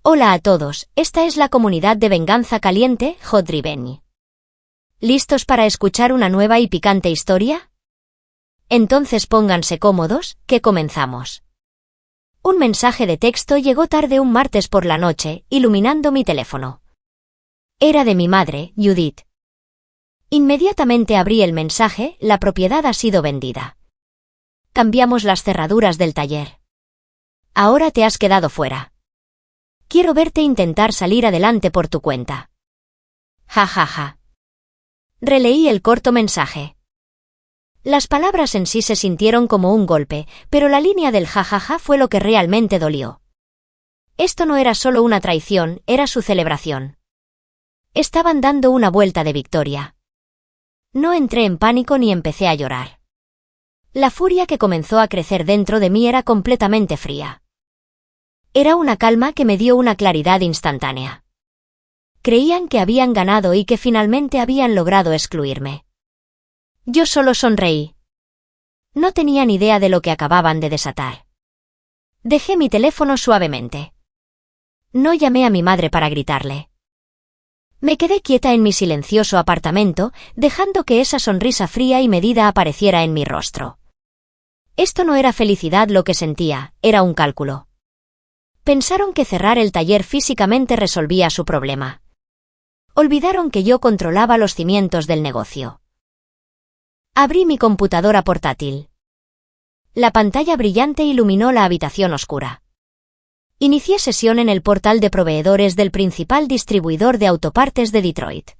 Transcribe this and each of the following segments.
Hola a todos, esta es la comunidad de Venganza Caliente, Hot Revenge. ¿Listos para escuchar una nueva y picante historia? Entonces pónganse cómodos, que comenzamos. Un mensaje de texto llegó tarde un martes por la noche, iluminando mi teléfono. Era de mi madre, Judith. Inmediatamente abrí el mensaje, la propiedad ha sido vendida. Cambiamos las cerraduras del taller. Ahora te has quedado fuera. Quiero verte intentar salir adelante por tu cuenta. Ja ja ja. Releí el corto mensaje. Las palabras en sí se sintieron como un golpe, pero la línea del ja ja ja fue lo que realmente dolió. Esto no era solo una traición, era su celebración. Estaban dando una vuelta de victoria. No entré en pánico ni empecé a llorar. La furia que comenzó a crecer dentro de mí era completamente fría. Era una calma que me dio una claridad instantánea. Creían que habían ganado y que finalmente habían logrado excluirme. Yo solo sonreí. No tenía ni idea de lo que acababan de desatar. Dejé mi teléfono suavemente. No llamé a mi madre para gritarle. Me quedé quieta en mi silencioso apartamento, dejando que esa sonrisa fría y medida apareciera en mi rostro. Esto no era felicidad lo que sentía, era un cálculo. Pensaron que cerrar el taller físicamente resolvía su problema. Olvidaron que yo controlaba los cimientos del negocio. Abrí mi computadora portátil. La pantalla brillante iluminó la habitación oscura. Inicié sesión en el portal de proveedores del principal distribuidor de autopartes de Detroit.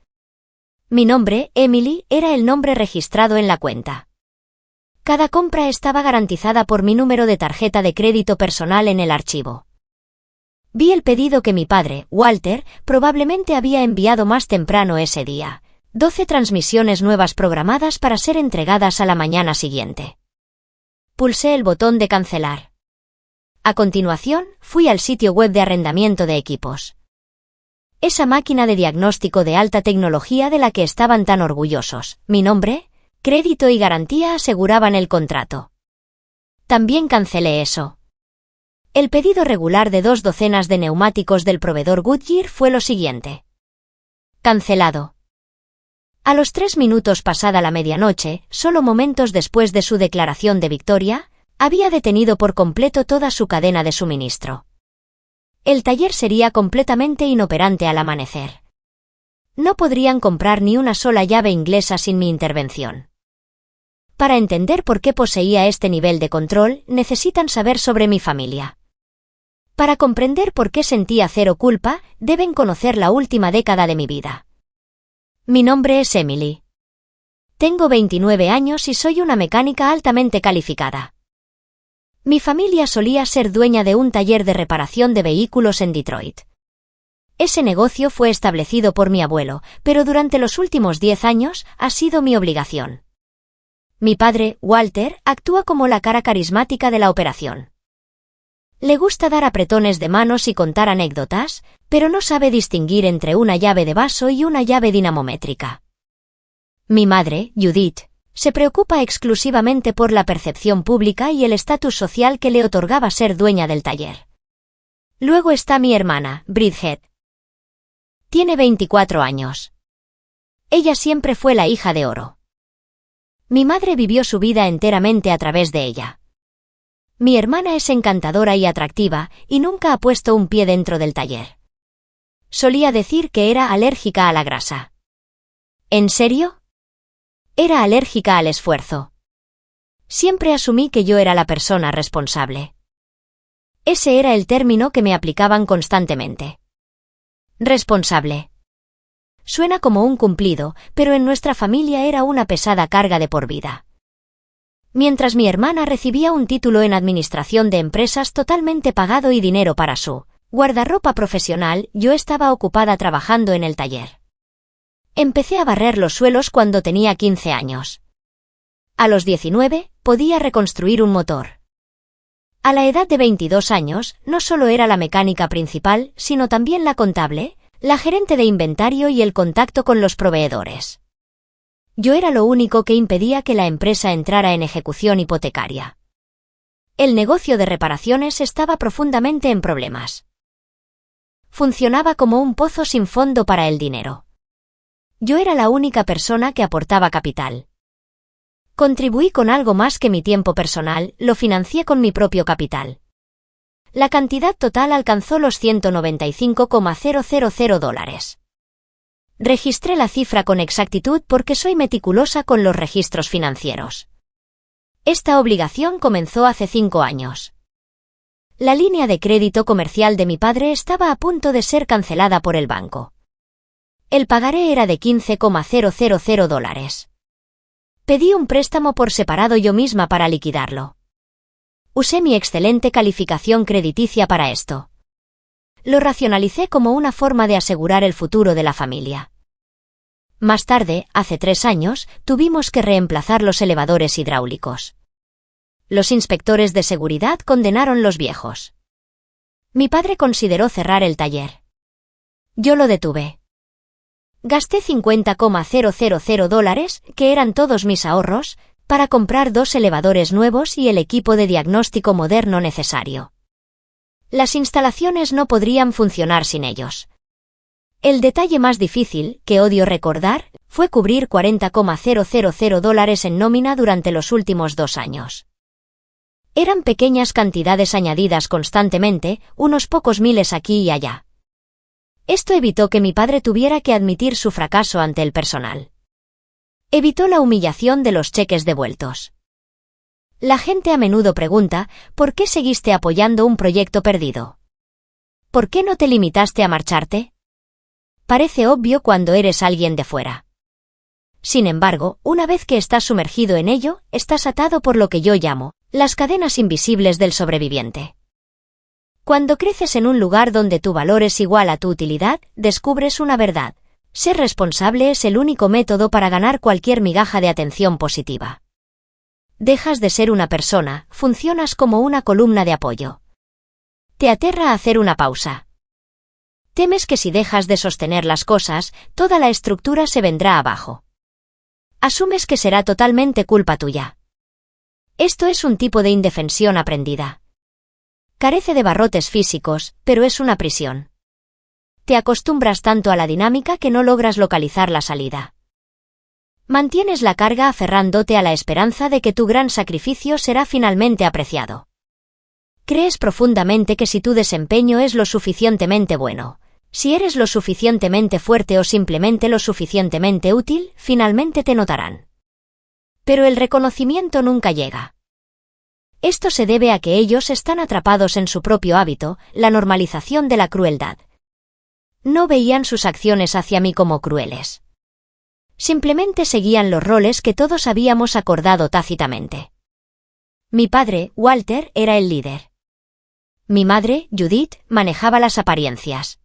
Mi nombre, Emily, era el nombre registrado en la cuenta. Cada compra estaba garantizada por mi número de tarjeta de crédito personal en el archivo. Vi el pedido que mi padre, Walter, probablemente había enviado más temprano ese día. 12 transmisiones nuevas programadas para ser entregadas a la mañana siguiente. Pulsé el botón de cancelar. A continuación, fui al sitio web de arrendamiento de equipos. Esa máquina de diagnóstico de alta tecnología de la que estaban tan orgullosos. Mi nombre, crédito y garantía aseguraban el contrato. También cancelé eso. El pedido regular de 2 docenas de neumáticos del proveedor Goodyear fue lo siguiente. Cancelado. A los 3 minutos pasada la medianoche, solo momentos después de su declaración de victoria, había detenido por completo toda su cadena de suministro. El taller sería completamente inoperante al amanecer. No podrían comprar ni una sola llave inglesa sin mi intervención. Para entender por qué poseía este nivel de control, necesitan saber sobre mi familia. Para comprender por qué sentía cero culpa, deben conocer la última década de mi vida. Mi nombre es Emily. Tengo 29 años y soy una mecánica altamente calificada. Mi familia solía ser dueña de un taller de reparación de vehículos en Detroit. Ese negocio fue establecido por mi abuelo, pero durante los últimos 10 años ha sido mi obligación. Mi padre, Walter, actúa como la cara carismática de la operación. Le gusta dar apretones de manos y contar anécdotas, pero no sabe distinguir entre una llave de vaso y una llave dinamométrica. Mi madre, Judith, se preocupa exclusivamente por la percepción pública y el estatus social que le otorgaba ser dueña del taller. Luego está mi hermana, Bridget. Tiene 24 años. Ella siempre fue la hija de oro. Mi madre vivió su vida enteramente a través de ella. Mi hermana es encantadora y atractiva, y nunca ha puesto un pie dentro del taller. Solía decir que era alérgica a la grasa. ¿En serio? Era alérgica al esfuerzo. Siempre asumí que yo era la persona responsable. Ese era el término que me aplicaban constantemente. Responsable. Suena como un cumplido, pero en nuestra familia era una pesada carga de por vida. Mientras mi hermana recibía un título en administración de empresas totalmente pagado y dinero para su guardarropa profesional, yo estaba ocupada trabajando en el taller. Empecé a barrer los suelos cuando tenía 15 años. A los 19, podía reconstruir un motor. A la edad de 22 años, no solo era la mecánica principal, sino también la contable, la gerente de inventario y el contacto con los proveedores. Yo era lo único que impedía que la empresa entrara en ejecución hipotecaria. El negocio de reparaciones estaba profundamente en problemas. Funcionaba como un pozo sin fondo para el dinero. Yo era la única persona que aportaba capital. Contribuí con algo más que mi tiempo personal, lo financié con mi propio capital. La cantidad total alcanzó los $195,000. Registré la cifra con exactitud porque soy meticulosa con los registros financieros. Esta obligación comenzó hace 5 años. La línea de crédito comercial de mi padre estaba a punto de ser cancelada por el banco. El pagaré era de $15,000. Pedí un préstamo por separado yo misma para liquidarlo. Usé mi excelente calificación crediticia para esto. Lo racionalicé como una forma de asegurar el futuro de la familia. Más tarde, hace 3 años, tuvimos que reemplazar los elevadores hidráulicos. Los inspectores de seguridad condenaron los viejos. Mi padre consideró cerrar el taller. Yo lo detuve. Gasté $50,000, que eran todos mis ahorros, para comprar 2 elevadores nuevos y el equipo de diagnóstico moderno necesario. Las instalaciones no podrían funcionar sin ellos. El detalle más difícil, que odio recordar, fue cubrir $40,000 en nómina durante los últimos 2 años. Eran pequeñas cantidades añadidas constantemente, unos pocos miles aquí y allá. Esto evitó que mi padre tuviera que admitir su fracaso ante el personal. Evitó la humillación de los cheques devueltos. La gente a menudo pregunta, ¿por qué seguiste apoyando un proyecto perdido? ¿Por qué no te limitaste a marcharte? Parece obvio cuando eres alguien de fuera. Sin embargo, una vez que estás sumergido en ello, estás atado por lo que yo llamo las cadenas invisibles del sobreviviente. Cuando creces en un lugar donde tu valor es igual a tu utilidad, descubres una verdad. Ser responsable es el único método para ganar cualquier migaja de atención positiva. Dejas de ser una persona, funcionas como una columna de apoyo. Te aterra hacer una pausa. Temes que si dejas de sostener las cosas, toda la estructura se vendrá abajo. Asumes que será totalmente culpa tuya. Esto es un tipo de indefensión aprendida. Carece de barrotes físicos, pero es una prisión. Te acostumbras tanto a la dinámica que no logras localizar la salida. Mantienes la carga aferrándote a la esperanza de que tu gran sacrificio será finalmente apreciado. Crees profundamente que si tu desempeño es lo suficientemente bueno, si eres lo suficientemente fuerte o simplemente lo suficientemente útil, finalmente te notarán. Pero el reconocimiento nunca llega. Esto se debe a que ellos están atrapados en su propio hábito, la normalización de la crueldad. No veían sus acciones hacia mí como crueles. Simplemente seguían los roles que todos habíamos acordado tácitamente. Mi padre, Walter, era el líder. Mi madre, Judith, manejaba las apariencias.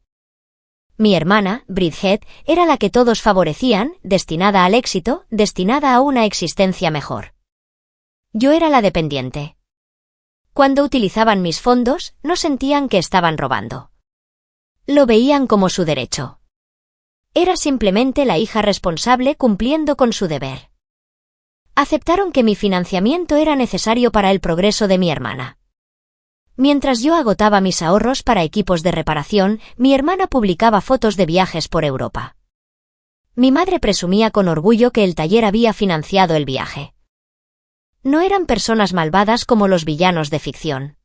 Mi hermana, Bridget, era la que todos favorecían, destinada al éxito, destinada a una existencia mejor. Yo era la dependiente. Cuando utilizaban mis fondos, no sentían que estaban robando. Lo veían como su derecho. Era simplemente la hija responsable cumpliendo con su deber. Aceptaron que mi financiamiento era necesario para el progreso de mi hermana. Mientras yo agotaba mis ahorros para equipos de reparación, mi hermana publicaba fotos de viajes por Europa. Mi madre presumía con orgullo que el taller había financiado el viaje. No eran personas malvadas como los villanos de ficción.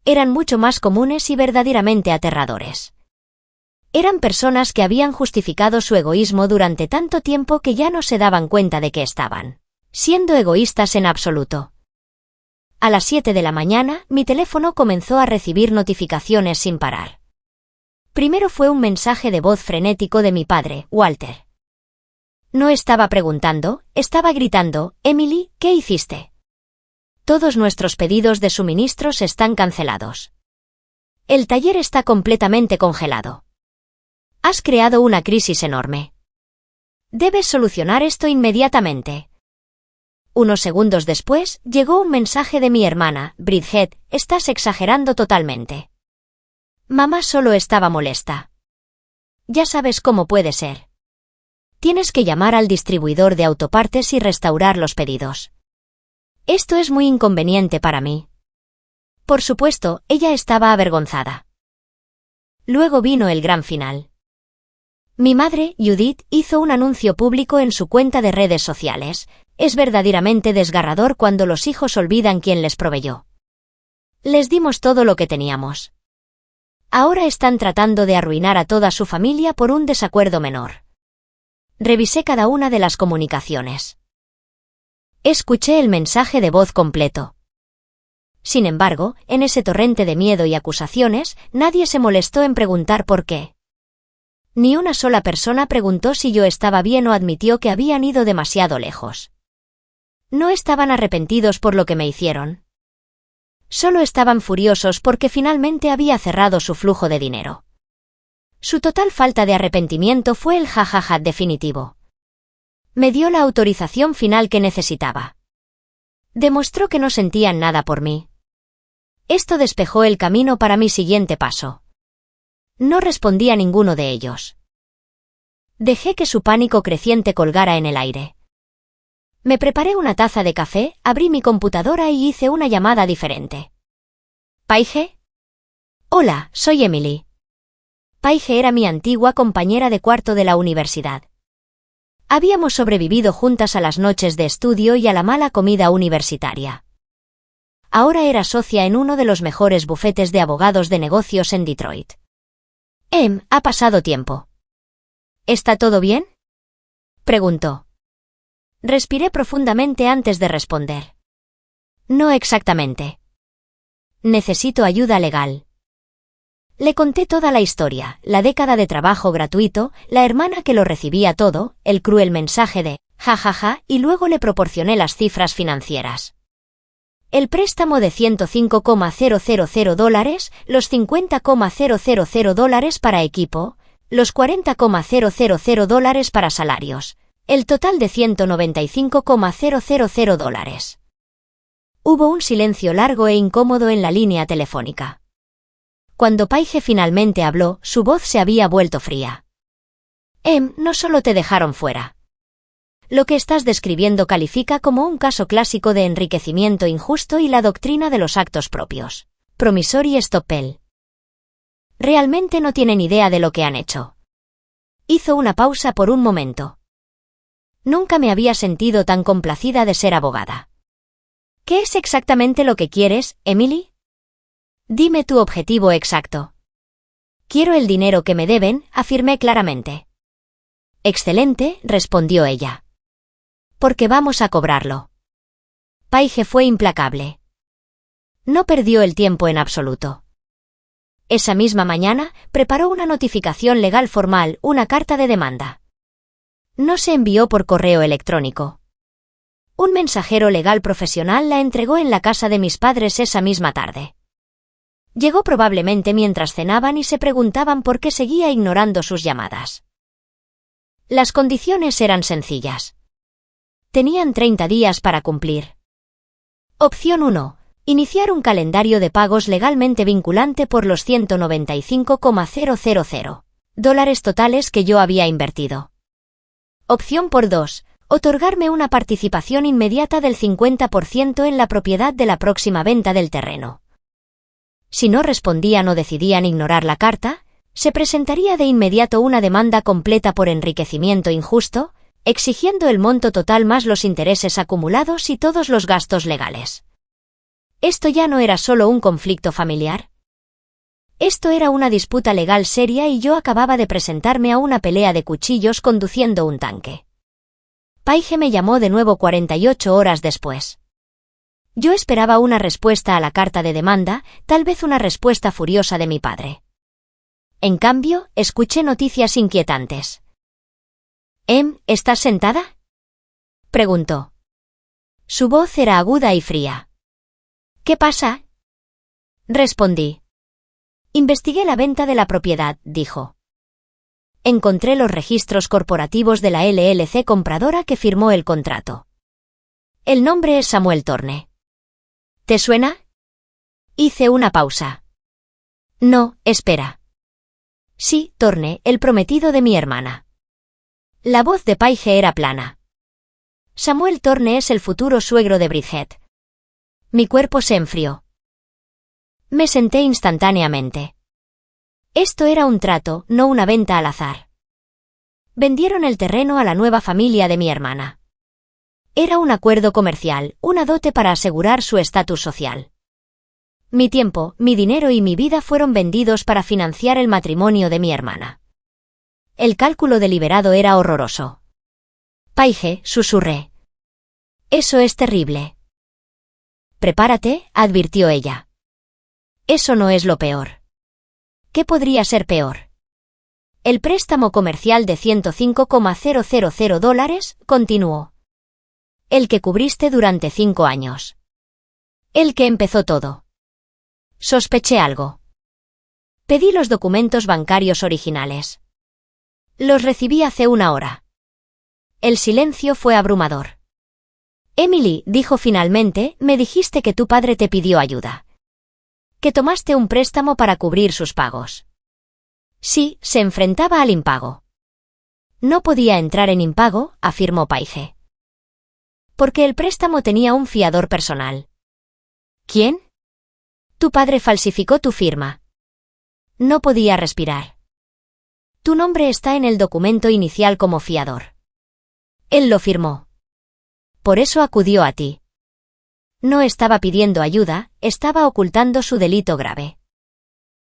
Eran mucho más comunes y verdaderamente aterradores. Eran personas que habían justificado su egoísmo durante tanto tiempo que ya no se daban cuenta de que estaban siendo egoístas en absoluto. A las 7 de la mañana, mi teléfono comenzó a recibir notificaciones sin parar. Primero fue un mensaje de voz frenético de mi padre, Walter. No estaba preguntando, estaba gritando, Emily, ¿qué hiciste? Todos nuestros pedidos de suministros están cancelados. El taller está completamente congelado. Has creado una crisis enorme. Debes solucionar esto inmediatamente. Unos segundos después, llegó un mensaje de mi hermana, Bridget, estás exagerando totalmente. Mamá solo estaba molesta. Ya sabes cómo puede ser. Tienes que llamar al distribuidor de autopartes y restaurar los pedidos. Esto es muy inconveniente para mí. Por supuesto, ella estaba avergonzada. Luego vino el gran final. Mi madre, Judith, hizo un anuncio público en su cuenta de redes sociales. Es verdaderamente desgarrador cuando los hijos olvidan quién les proveyó. Les dimos todo lo que teníamos. Ahora están tratando de arruinar a toda su familia por un desacuerdo menor. Revisé cada una de las comunicaciones. Escuché el mensaje de voz completo. Sin embargo, en ese torrente de miedo y acusaciones, nadie se molestó en preguntar por qué. Ni una sola persona preguntó si yo estaba bien o admitió que habían ido demasiado lejos. No estaban arrepentidos por lo que me hicieron. Solo estaban furiosos porque finalmente había cerrado su flujo de dinero. Su total falta de arrepentimiento fue el jajaja definitivo. Me dio la autorización final que necesitaba. Demostró que no sentían nada por mí. Esto despejó el camino para mi siguiente paso. No respondí a ninguno de ellos. Dejé que su pánico creciente colgara en el aire. Me preparé una taza de café, abrí mi computadora y hice una llamada diferente. ¿Paige? Hola, soy Emily. Paige era mi antigua compañera de cuarto de la universidad. Habíamos sobrevivido juntas a las noches de estudio y a la mala comida universitaria. Ahora era socia en uno de los mejores bufetes de abogados de negocios en Detroit. Ha pasado tiempo. ¿Está todo bien? Preguntó. Respiré profundamente antes de responder. No exactamente. Necesito ayuda legal. Le conté toda la historia, la década de trabajo gratuito, la hermana que lo recibía todo, el cruel mensaje de jajaja y luego le proporcioné las cifras financieras. El préstamo de $105,000, los $50,000 para equipo, los $40,000 para salarios, el total de $195,000. Hubo un silencio largo e incómodo en la línea telefónica. Cuando Paige finalmente habló, su voz se había vuelto fría. No solo te dejaron fuera. Lo que estás describiendo califica como un caso clásico de enriquecimiento injusto y la doctrina de los actos propios. Promissory estoppel. Realmente no tienen idea de lo que han hecho. Hizo una pausa por un momento. Nunca me había sentido tan complacida de ser abogada. ¿Qué es exactamente lo que quieres, Emily? Dime tu objetivo exacto. Quiero el dinero que me deben, afirmé claramente. Excelente, respondió ella. Porque vamos a cobrarlo. Paige fue implacable. No perdió el tiempo en absoluto. Esa misma mañana, preparó una notificación legal formal, una carta de demanda. No se envió por correo electrónico. Un mensajero legal profesional la entregó en la casa de mis padres esa misma tarde. Llegó probablemente mientras cenaban y se preguntaban por qué seguía ignorando sus llamadas. Las condiciones eran sencillas. Tenían 30 días para cumplir. Opción 1. Iniciar un calendario de pagos legalmente vinculante por los $195,000 totales que yo había invertido. Opción por 2. Otorgarme una participación inmediata del 50% en la propiedad de la próxima venta del terreno. Si no respondían o decidían ignorar la carta, se presentaría de inmediato una demanda completa por enriquecimiento injusto, exigiendo el monto total más los intereses acumulados y todos los gastos legales. Esto ya no era solo un conflicto familiar. Esto era una disputa legal seria y yo acababa de presentarme a una pelea de cuchillos conduciendo un tanque. Paige me llamó de nuevo 48 horas después. Yo esperaba una respuesta a la carta de demanda, tal vez una respuesta furiosa de mi padre. En cambio, escuché noticias inquietantes. ¿Estás sentada? Preguntó. Su voz era aguda y fría. ¿Qué pasa? Respondí. Investigué la venta de la propiedad, dijo. Encontré los registros corporativos de la LLC compradora que firmó el contrato. El nombre es Samuel Thorne. ¿Te suena? Hice una pausa. No, espera. Sí, Thorne, el prometido de mi hermana. La voz de Paige era plana. Samuel Thorne es el futuro suegro de Bridget. Mi cuerpo se enfrió. Me senté instantáneamente. Esto era un trato, no una venta al azar. Vendieron el terreno a la nueva familia de mi hermana. Era un acuerdo comercial, una dote para asegurar su estatus social. Mi tiempo, mi dinero y mi vida fueron vendidos para financiar el matrimonio de mi hermana. El cálculo deliberado era horroroso. Paige, susurré. Eso es terrible. Prepárate, advirtió ella. Eso no es lo peor. ¿Qué podría ser peor? El préstamo comercial de $105,000, continuó. El que cubriste durante 5 años. El que empezó todo. Sospeché algo. Pedí los documentos bancarios originales. Los recibí hace 1 hora. El silencio fue abrumador. Emily, dijo finalmente, me dijiste que tu padre te pidió ayuda. Que tomaste un préstamo para cubrir sus pagos. Sí, se enfrentaba al impago. No podía entrar en impago, afirmó Paige. Porque el préstamo tenía un fiador personal. ¿Quién? Tu padre falsificó tu firma. No podía respirar. Tu nombre está en el documento inicial como fiador. Él lo firmó. Por eso acudió a ti. No estaba pidiendo ayuda, estaba ocultando su delito grave.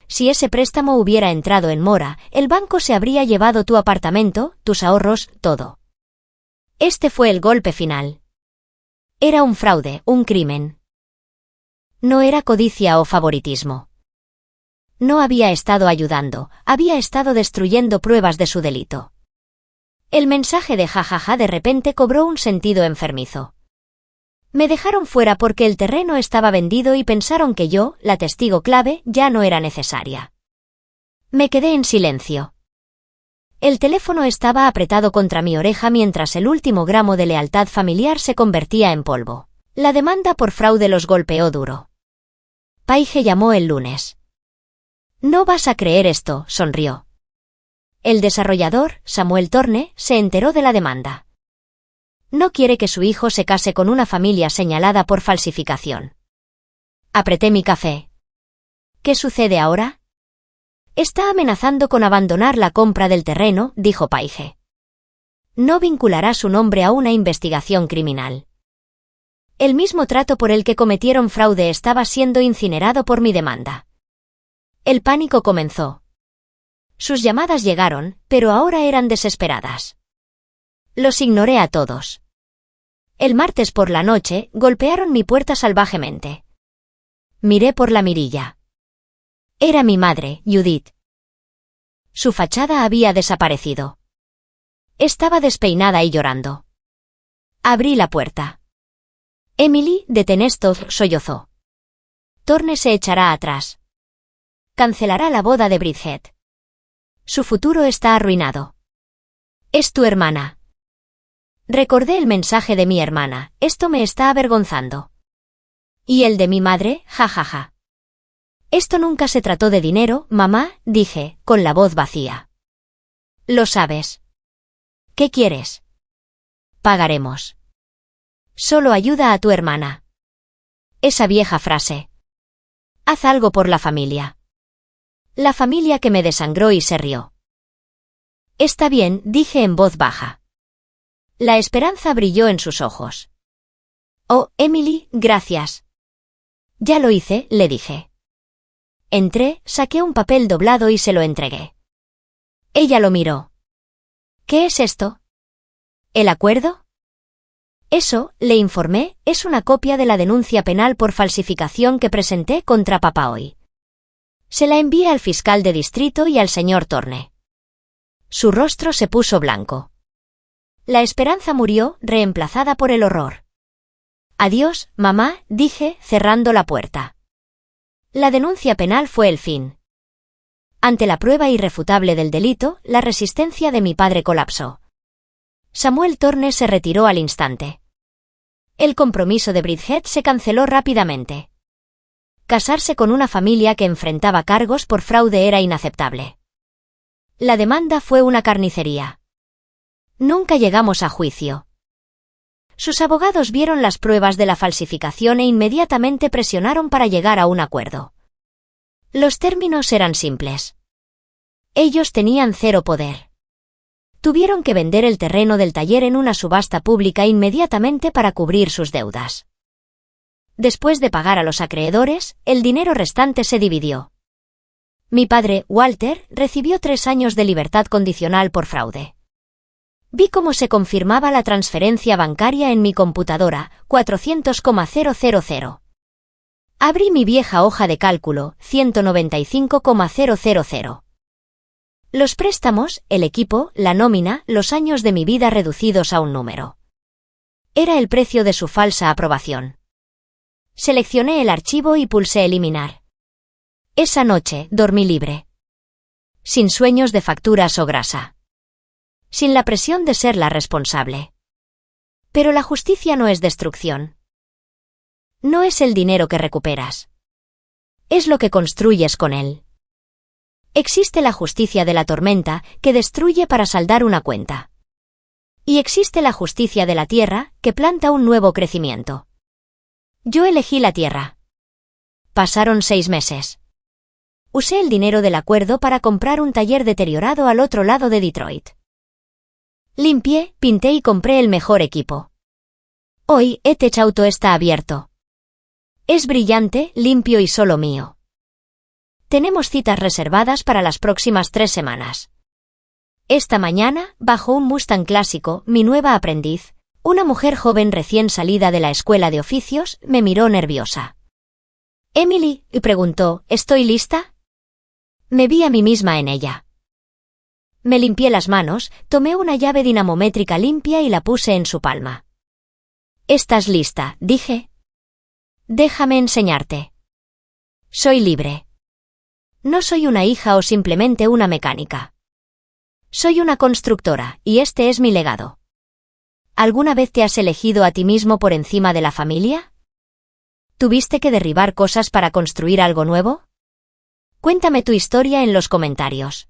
Si ese préstamo hubiera entrado en mora, el banco se habría llevado tu apartamento, tus ahorros, todo. Este fue el golpe final. Era un fraude, un crimen. No era codicia o favoritismo. No había estado ayudando, había estado destruyendo pruebas de su delito. El mensaje de jajaja de repente cobró un sentido enfermizo. Me dejaron fuera porque el terreno estaba vendido y pensaron que yo, la testigo clave, ya no era necesaria. Me quedé en silencio. El teléfono estaba apretado contra mi oreja mientras el último gramo de lealtad familiar se convertía en polvo. La demanda por fraude los golpeó duro. Paige llamó el lunes. No vas a creer esto, sonrió. El desarrollador, Samuel Torne, se enteró de la demanda. No quiere que su hijo se case con una familia señalada por falsificación. Apreté mi café. ¿Qué sucede ahora? Está amenazando con abandonar la compra del terreno, dijo Paige. No vinculará su nombre a una investigación criminal. El mismo trato por el que cometieron fraude estaba siendo incinerado por mi demanda. El pánico comenzó. Sus llamadas llegaron, pero ahora eran desesperadas. Los ignoré a todos. El martes por la noche, golpearon mi puerta salvajemente. Miré por la mirilla. Era mi madre, Judith. Su fachada había desaparecido. Estaba despeinada y llorando. Abrí la puerta. Emily, detén esto, sollozó. Torne se echará atrás. Cancelará la boda de Bridget. Su futuro está arruinado. Es tu hermana. Recordé el mensaje de mi hermana, esto me está avergonzando. ¿Y el de mi madre? Jajaja. Esto nunca se trató de dinero, mamá, dije, con la voz vacía. Lo sabes. ¿Qué quieres? Pagaremos. Solo ayuda a tu hermana. Esa vieja frase. Haz algo por la familia. La familia que me desangró y se rió. Está bien, dije en voz baja. La esperanza brilló en sus ojos. Oh, Emily, gracias. Ya lo hice, le dije. Entré, saqué un papel doblado y se lo entregué. Ella lo miró. ¿Qué es esto? ¿El acuerdo? Eso, le informé, es una copia de la denuncia penal por falsificación que presenté contra papá hoy. Se la envié al fiscal de distrito y al señor Torne. Su rostro se puso blanco. La esperanza murió, reemplazada por el horror. Adiós, mamá, dije, cerrando la puerta. La denuncia penal fue el fin. Ante la prueba irrefutable del delito, la resistencia de mi padre colapsó. Samuel Torne se retiró al instante. El compromiso de Bridget se canceló rápidamente. Casarse con una familia que enfrentaba cargos por fraude era inaceptable. La demanda fue una carnicería. Nunca llegamos a juicio. Sus abogados vieron las pruebas de la falsificación e inmediatamente presionaron para llegar a un acuerdo. Los términos eran simples. Ellos tenían cero poder. Tuvieron que vender el terreno del taller en una subasta pública inmediatamente para cubrir sus deudas. Después de pagar a los acreedores, el dinero restante se dividió. Mi padre, Walter, recibió 3 años de libertad condicional por fraude. Vi cómo se confirmaba la transferencia bancaria en mi computadora, 400,000. Abrí mi vieja hoja de cálculo, 195,000. Los préstamos, el equipo, la nómina, los años de mi vida reducidos a un número. Era el precio de su falsa aprobación. Seleccioné el archivo y pulsé eliminar. Esa noche, dormí libre. Sin sueños de facturas o grasa. Sin la presión de ser la responsable. Pero la justicia no es destrucción. No es el dinero que recuperas. Es lo que construyes con él. Existe la justicia de la tormenta, que destruye para saldar una cuenta. Y existe la justicia de la tierra, que planta un nuevo crecimiento. Yo elegí la tierra. Pasaron 6 meses. Usé el dinero del acuerdo para comprar un taller deteriorado al otro lado de Detroit. Limpié, pinté y compré el mejor equipo. Hoy, Tech Auto está abierto. Es brillante, limpio y solo mío. Tenemos citas reservadas para las próximas 3 semanas. Esta mañana, bajo un Mustang clásico, mi nueva aprendiz, una mujer joven recién salida de la escuela de oficios, me miró nerviosa. Emily, y preguntó, ¿estoy lista? Me vi a mí misma en ella. Me limpié las manos, tomé una llave dinamométrica limpia y la puse en su palma. ¿Estás lista?, dije. Déjame enseñarte. Soy libre. No soy una hija o simplemente una mecánica. Soy una constructora, y este es mi legado. ¿Alguna vez te has elegido a ti mismo por encima de la familia? ¿Tuviste que derribar cosas para construir algo nuevo? Cuéntame tu historia en los comentarios.